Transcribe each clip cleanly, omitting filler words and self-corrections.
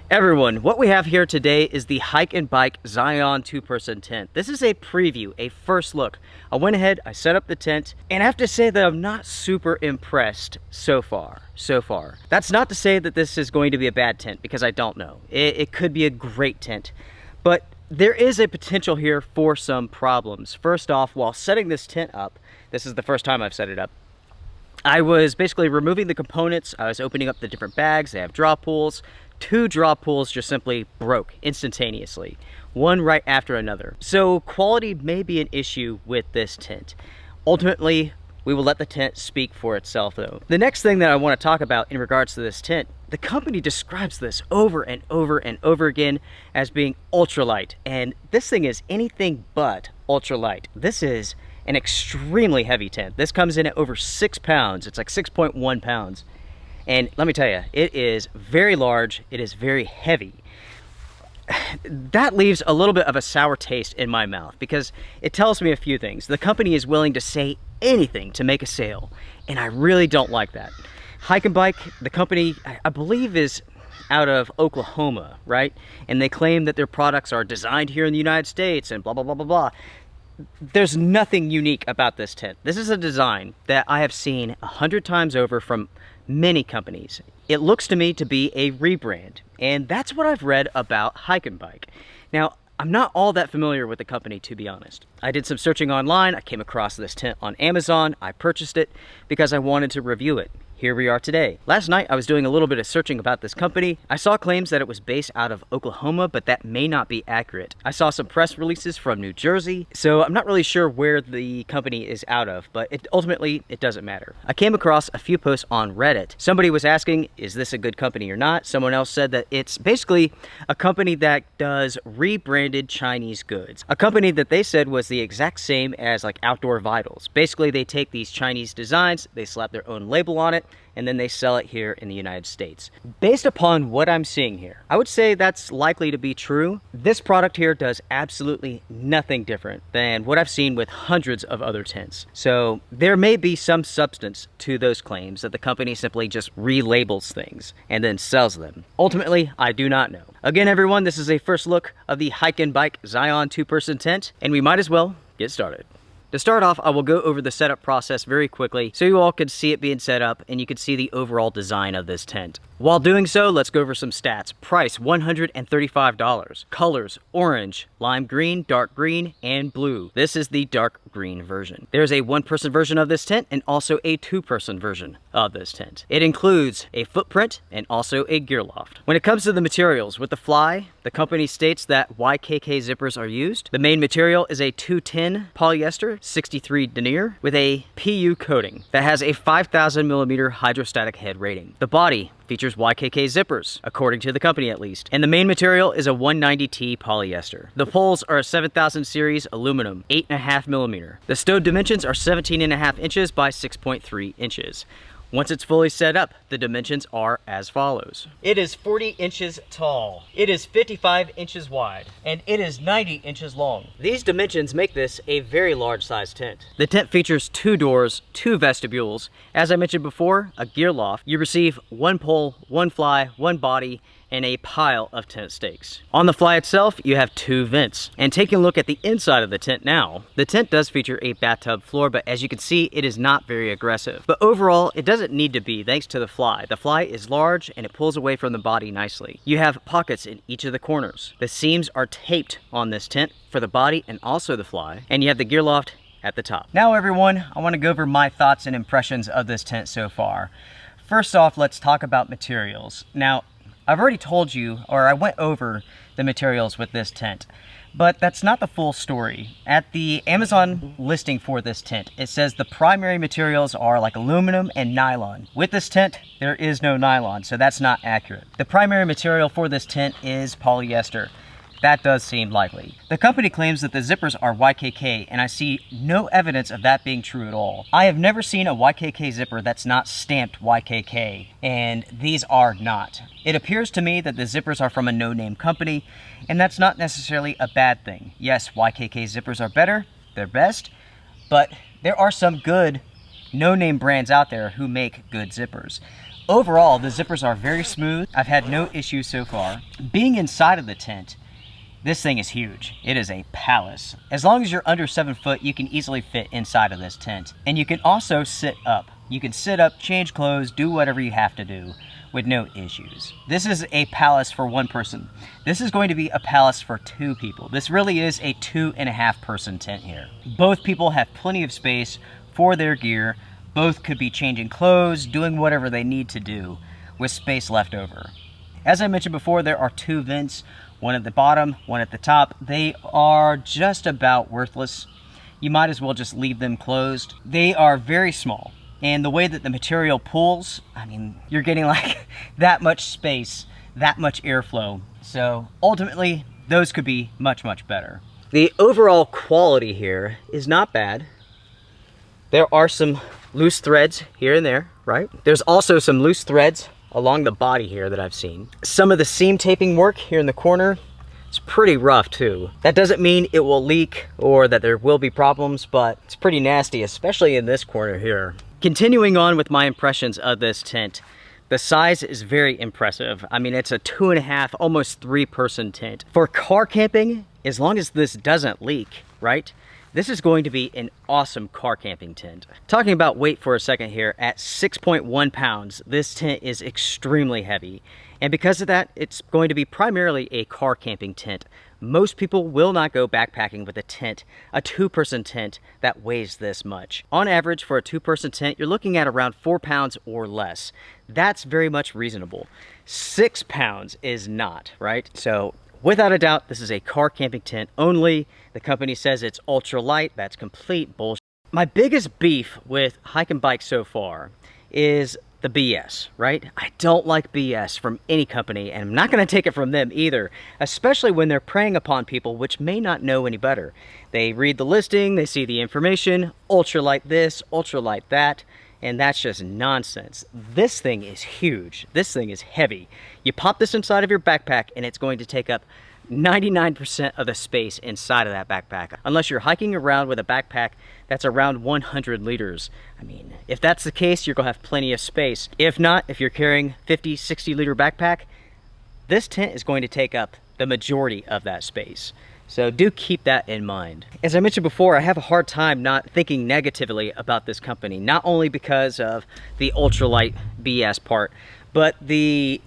Everyone, what we have here today is the Hyke and Byke Zion two-person tent. This is a preview, a first look. I went ahead, I set up the tent, and I have to say that I'm not super impressed so far. That's not to say that this is going to be a bad tent, because I don't know. It could be a great tent, but there is a potential here for some problems. First off, while setting this tent up, this is the first time I've set it up, I was basically removing the components. I was opening up the different bags. They have draw pulls. 2 draw pulls just simply broke instantaneously, one right after another. So quality may be an issue with this tent. Ultimately, we will let the tent speak for itself though. The next thing that I want to talk about in regards to this tent, the company describes this over and over and over again as being ultralight, and this thing is anything but ultralight. This is an extremely heavy tent. This comes in at over 6 pounds. It's like 6.1 pounds. And let me tell you, it is very large, it is very heavy. That leaves a little bit of a sour taste in my mouth because it tells me a few things. The company is willing to say anything to make a sale, and I really don't like that. Hyke and Byke, the company, I believe is out of Oklahoma, right? And they claim that their products are designed here in the United States and blah, blah, blah, blah, blah. There's nothing unique about this tent. This is a design that I have seen 100 times over from many companies. It looks to me to be a rebrand, and that's what I've read about Hyke and Byke. Now, I'm not all that familiar with the company, to be honest. I did some searching online. I came across this tent on Amazon. I purchased it because I wanted to review it. Here we are today. Last night, I was doing a little bit of searching about this company. I saw claims that it was based out of Oklahoma, but that may not be accurate. I saw some press releases from New Jersey, so I'm not really sure where the company is out of, but ultimately, it doesn't matter. I came across a few posts on Reddit. Somebody was asking, is this a good company or not? Someone else said that it's basically a company that does rebranded Chinese goods. A company that they said was the exact same as like Outdoor Vitals. Basically, they take these Chinese designs, they slap their own label on it, and then they sell it here in the United States. Based upon what I'm seeing here, I would say that's likely to be true. This product here does absolutely nothing different than what I've seen with hundreds of other tents. So there may be some substance to those claims that the company simply just relabels things and then sells them. Ultimately, I do not know. Again, everyone, this is a first look of the Hyke and Byke Zion two-person tent, and we might as well get started. To start off, I will go over the setup process very quickly so you all can see it being set up and you can see the overall design of this tent. While doing so, let's go over some stats. Price, $135. Colors, orange, lime green, dark green, and blue. This is the dark green version. There's a 1-person version of this tent and also a 2-person version of this tent. It includes a footprint and also a Gearloft. When it comes to the materials, with the fly, the company states that YKK zippers are used. The main material is a 210 polyester 63 denier with a PU coating that has a 5,000 millimeter hydrostatic head rating. The body features YKK zippers, according to the company at least, and the main material is a 190T polyester. The poles are a 7000 series aluminum, 8.5 millimeter. The stowed dimensions are 17.5 inches by 6.3 inches. Once it's fully set up, the dimensions are as follows. It is 40 inches tall, it is 55 inches wide, and it is 90 inches long. These dimensions make this a very large size tent. The tent features 2 doors, 2 vestibules. As I mentioned before, a Gearloft. You receive 1 pole, 1 fly, 1 body, and a pile of tent stakes. On the fly itself, you have 2 vents. And taking a look at the inside of the tent now, the tent does feature a bathtub floor, but as you can see, it is not very aggressive. But overall, it doesn't need to be thanks to the fly. The fly is large and it pulls away from the body nicely. You have pockets in each of the corners. The seams are taped on this tent for the body and also the fly, and you have the Gearloft at the top. Now everyone, I want to go over my thoughts and impressions of this tent so far. First off, let's talk about materials. Now, I've already told you, or I went over the materials with this tent, but that's not the full story. At the Amazon listing for this tent, it says the primary materials are like aluminum and nylon. With this tent, there is no nylon, so that's not accurate. The primary material for this tent is polyester. That does seem likely. The company claims that the zippers are YKK, and I see no evidence of that being true at all. I have never seen a YKK zipper that's not stamped YKK, and these are not. It appears to me that the zippers are from a no-name company, and that's not necessarily a bad thing. Yes, YKK zippers are better, they're best, but there are some good no-name brands out there who make good zippers. Overall, the zippers are very smooth. I've had no issues so far. Being inside of the tent, this thing is huge. It is a palace. As long as you're under 7 foot, you can easily fit inside of this tent. And you can also sit up. You can sit up, change clothes, do whatever you have to do with no issues. This is a palace for one person. This is going to be a palace for 2 people. This really is a 2.5 person tent here. Both people have plenty of space for their gear. Both could be changing clothes, doing whatever they need to do with space left over. As I mentioned before, there are 2 vents, one at the bottom, one at the top. They are just about worthless. You might as well just leave them closed. They are very small, and the way that the material pulls, I mean, you're getting like that much space, that much airflow. So ultimately, those could be much, much better. The overall quality here is not bad. There are some loose threads here and there, right? There's also some loose threads along the body here that I've seen. Some of the seam taping work here in the corner, it's pretty rough too. That doesn't mean it will leak or that there will be problems, but it's pretty nasty, especially in this corner here. Continuing on with my impressions of this tent, the size is very impressive. I mean, it's a 2.5, almost 3 person tent. For car camping, as long as this doesn't leak, right? This is going to be an awesome car camping tent. Talking about weight for a second here, at 6.1 pounds, this tent is extremely heavy. And because of that, it's going to be primarily a car camping tent. Most people will not go backpacking with a tent, a 2-person tent that weighs this much. On average, for a 2-person tent, you're looking at around 4 pounds or less. That's very much reasonable. 6 pounds is not, right? So without a doubt, this is a car camping tent only. The company says it's ultra light. That's complete bullshit. My biggest beef with Hyke and Byke so far is the BS, right? I don't like BS from any company, and I'm not going to take it from them either, especially when they're preying upon people which may not know any better. They read the listing, they see the information, ultralight this, ultralight that, and that's just nonsense. This thing is huge. This thing is heavy. You pop this inside of your backpack and it's going to take up 99% of the space inside of that backpack, unless you're hiking around with a backpack that's around 100 liters. I mean, if that's the case, you're gonna have plenty of space. If not, if you're carrying 50, 60 liter backpack, this tent is going to take up the majority of that space. So do keep that in mind. As I mentioned before, I have a hard time not thinking negatively about this company, not only because of the ultralight BS part, but the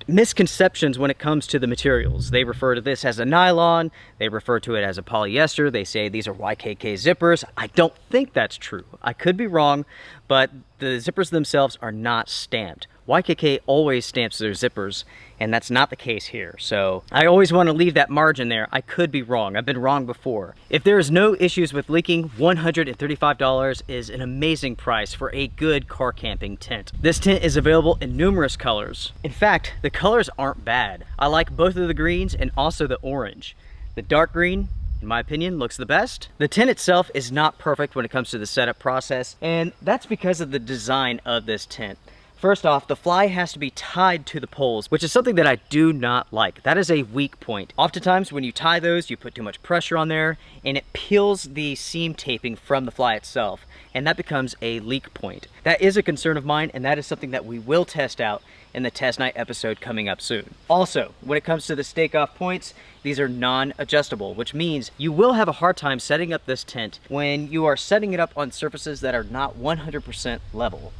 misconceptions when it comes to the materials. They refer to this as a nylon, they refer to it as a polyester, they say these are YKK zippers. I don't think that's true. I could be wrong, but the zippers themselves are not stamped. YKK always stamps their zippers, and that's not the case here. So I always want to leave that margin there. I could be wrong. I've been wrong before. If there is no issues with leaking, $135 is an amazing price for a good car camping tent. This tent is available in numerous colors. In fact, the colors aren't bad. I like both of the greens and also the orange. The dark green, in my opinion, looks the best. The tent itself is not perfect when it comes to the setup process, and that's because of the design of this tent. First off, the fly has to be tied to the poles, which is something that I do not like. That is a weak point. Oftentimes when you tie those, you put too much pressure on there and it peels the seam taping from the fly itself, and that becomes a leak point. That is a concern of mine, and that is something that we will test out in the test night episode coming up soon. Also, when it comes to the stake off points, these are non-adjustable, which means you will have a hard time setting up this tent when you are setting it up on surfaces that are not 100% level.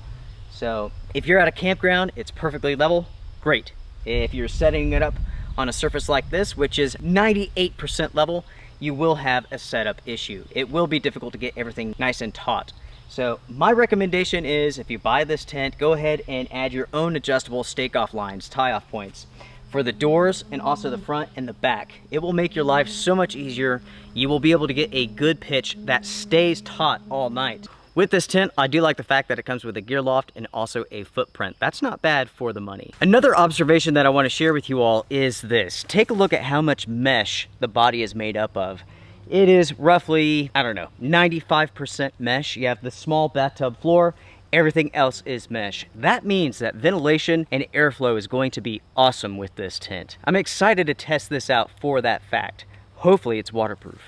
So if you're at a campground, it's perfectly level, great. If you're setting it up on a surface like this, which is 98% level, you will have a setup issue. It will be difficult to get everything nice and taut. So my recommendation is, if you buy this tent, go ahead and add your own adjustable stake off lines, tie off points for the doors and also the front and the back. It will make your life so much easier. You will be able to get a good pitch that stays taut all night. With this tent, I do like the fact that it comes with a Gearloft and also a footprint. That's not bad for the money. Another observation that I want to share with you all is this. Take a look at how much mesh the body is made up of. It is roughly, I don't know, 95% mesh. You have the small bathtub floor. Everything else is mesh. That means that ventilation and airflow is going to be awesome with this tent. I'm excited to test this out for that fact. Hopefully it's waterproof.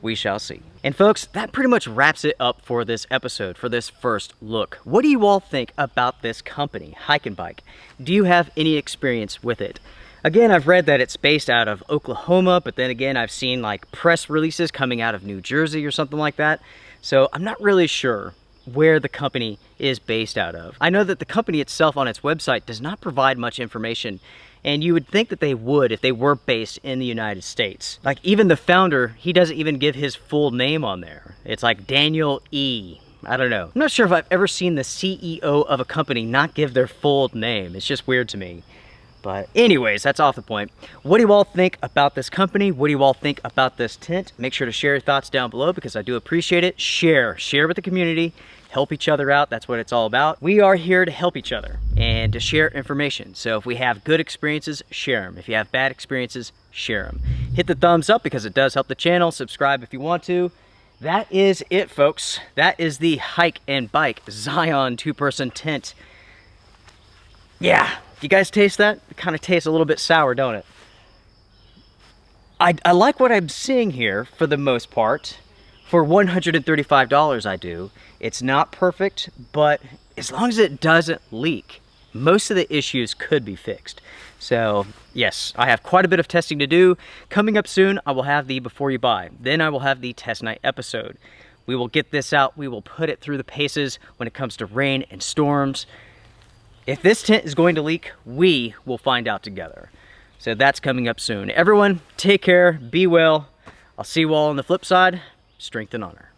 we shall see. And folks, that pretty much wraps it up for this episode, for this first look. What do you all think about this company, Hyke and Byke? Do you have any experience with it? Again, I've read that it's based out of Oklahoma, but then again, I've seen like press releases coming out of New Jersey or something like that. So I'm not really sure where the company is based out of. I know that the company itself on its website does not provide much information, and you would think that they would if they were based in the United States. Like even the founder, he doesn't even give his full name on there. It's like Daniel E. I don't know. I'm not sure if I've ever seen the CEO of a company not give their full name. It's just weird to me. But anyways, that's off the point. What do you all think about this company? What do you all think about this tent? Make sure to share your thoughts down below because I do appreciate it. Share with the community. Help each other out. That's what it's all about. We are here to help each other and to share information. So if we have good experiences, share them. If you have bad experiences, share them. Hit the thumbs up because it does help the channel. Subscribe if you want to. That is it, folks. That is the Hyke and Byke Zion 2-person tent. Yeah, you guys taste that? It kind of tastes a little bit sour, don't it? I like what I'm seeing here for the most part. For $135 I do. It's not perfect, but as long as it doesn't leak, most of the issues could be fixed. So yes, I have quite a bit of testing to do. Coming up soon, I will have the before you buy. Then I will have the test night episode. We will get this out. We will put it through the paces when it comes to rain and storms. If this tent is going to leak, we will find out together. So that's coming up soon. Everyone, take care, be well. I'll see you all on the flip side. Strength and honor.